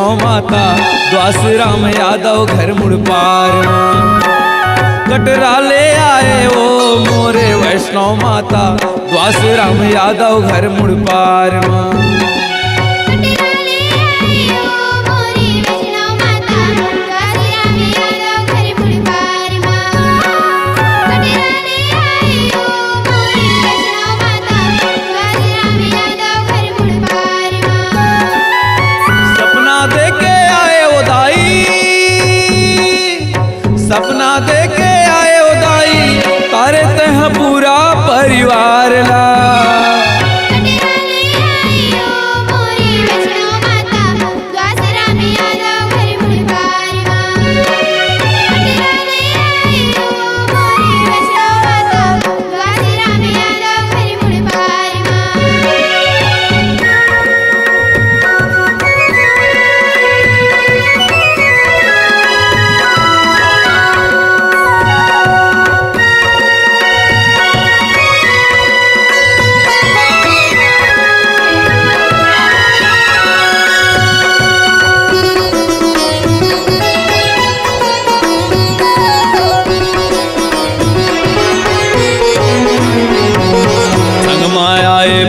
वैष्णव माता द्वास राम यादव घर मुड़ पार कटरा ले आए ओ मोरे वैष्णव माता द्वास राम यादव घर मुड़ पार सपना दे के आए उदाई तारे तह पूरा परिवार ला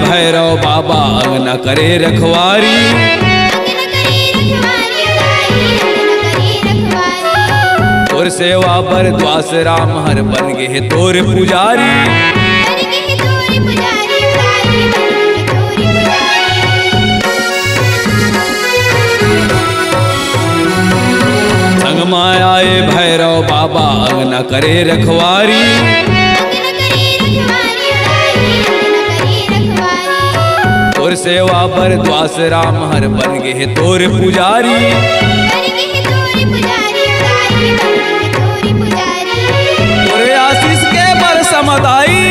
भैरव बाबा अंगना करे रखवारी तोर सेवा पर द्वास राम हर बन गे तोर पुजारी संग माय आए भैरव बाबा अंगना करे रखवारी तोर सेवा पर द्वास राम हर बन गे तोर पुजारी तोरे आशीष के बरसमदाई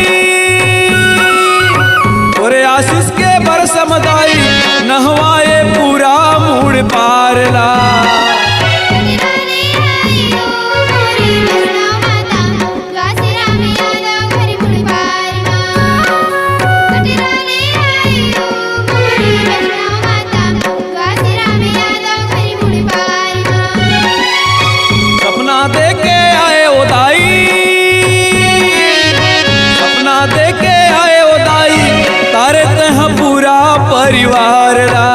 तोरे आशीष के बरसमदाई नहवाए पूरा मुड़ पारला परिवार ला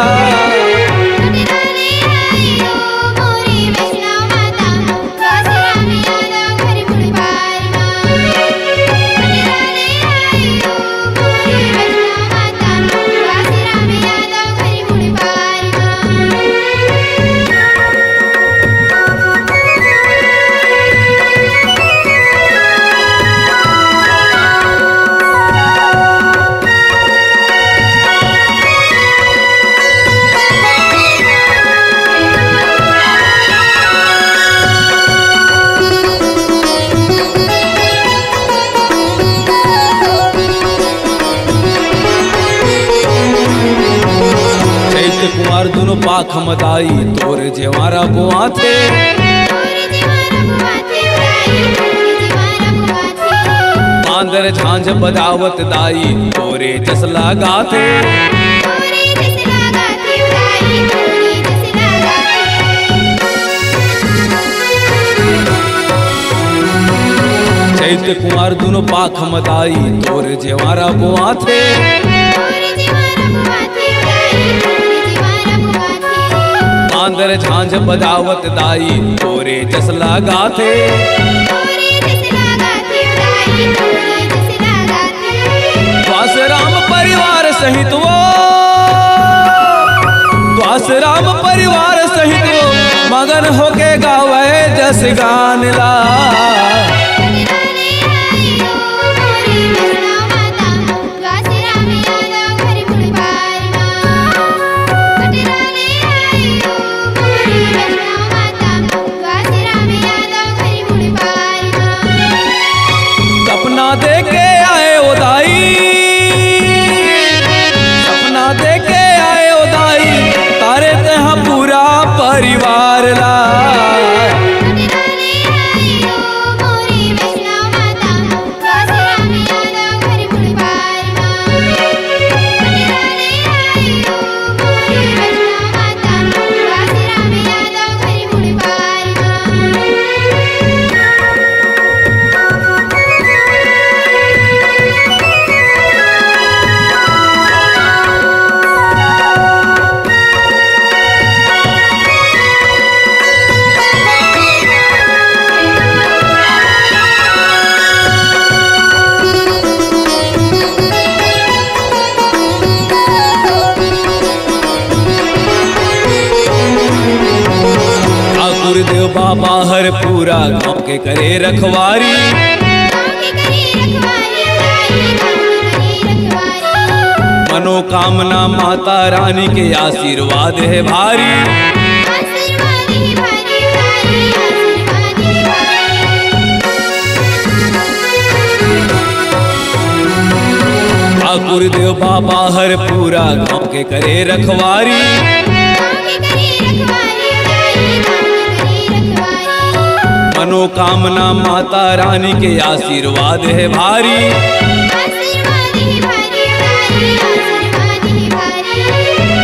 कुमार दोनों पाख मदाई तोर जेवारा बुआ थे आंदर झांझ बजावत दाई तोरे जसला गाथे चैत कुमार दोनों पाख मदाई तोर जेवारा बुआ थे आंदर झांझ बजावत दाई तोरे जसला गाथे द्वास राम परिवार सहित वो द्वास राम परिवार सहित वो मगन होके गावे जस गान ला दे के आए उदाई सपना दे के आए उदाई तारे तह पूरा परिवार ला ठाकुर बाबा हर पूरा गांव के करे रखवारी। मनोकामना माता रानी के आशीर्वाद है भारी। ठाकुर देव बाबा हर पूरा गांव के करे रखवारी। मनोकामना माता रानी के आशीर्वाद है भारी।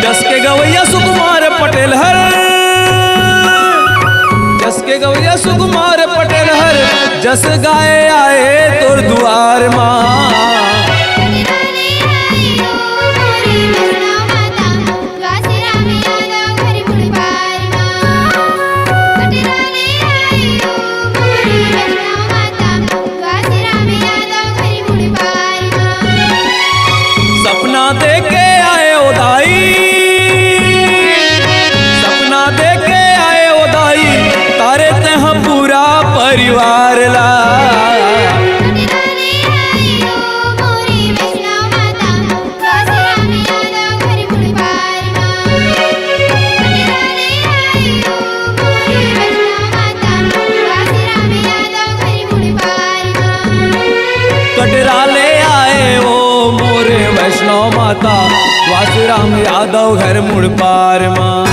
जस के गवैया सुकुमार पटेल हर, जस के गवैया सुकुमार पटेल हर, जस गाए आए तोर दुआर माँ। सपना देके आए ओ दाई, सपना देके आए ओ दाई, तारे तह पूरा परिवार ला। कटरा ले आए ओ मोरे वैष्णव माता, द्वासराम यादव घर मुड़ पार माँ।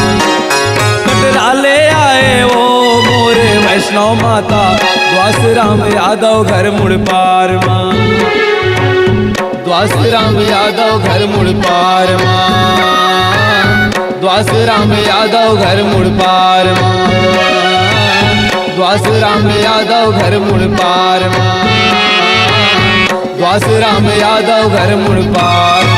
कटरा ले आए ओ मोरे वैष्णव माता, द्वासराम यादव घर मुड़ पार माँ। द्वासराम यादव घर मुड़ पार माँ। द्वासराम यादव घर मुड़ पार माँ। द्वासराम यादव घर मुड़ पार माँ। द्वासराम यादव घर मुड़ पार।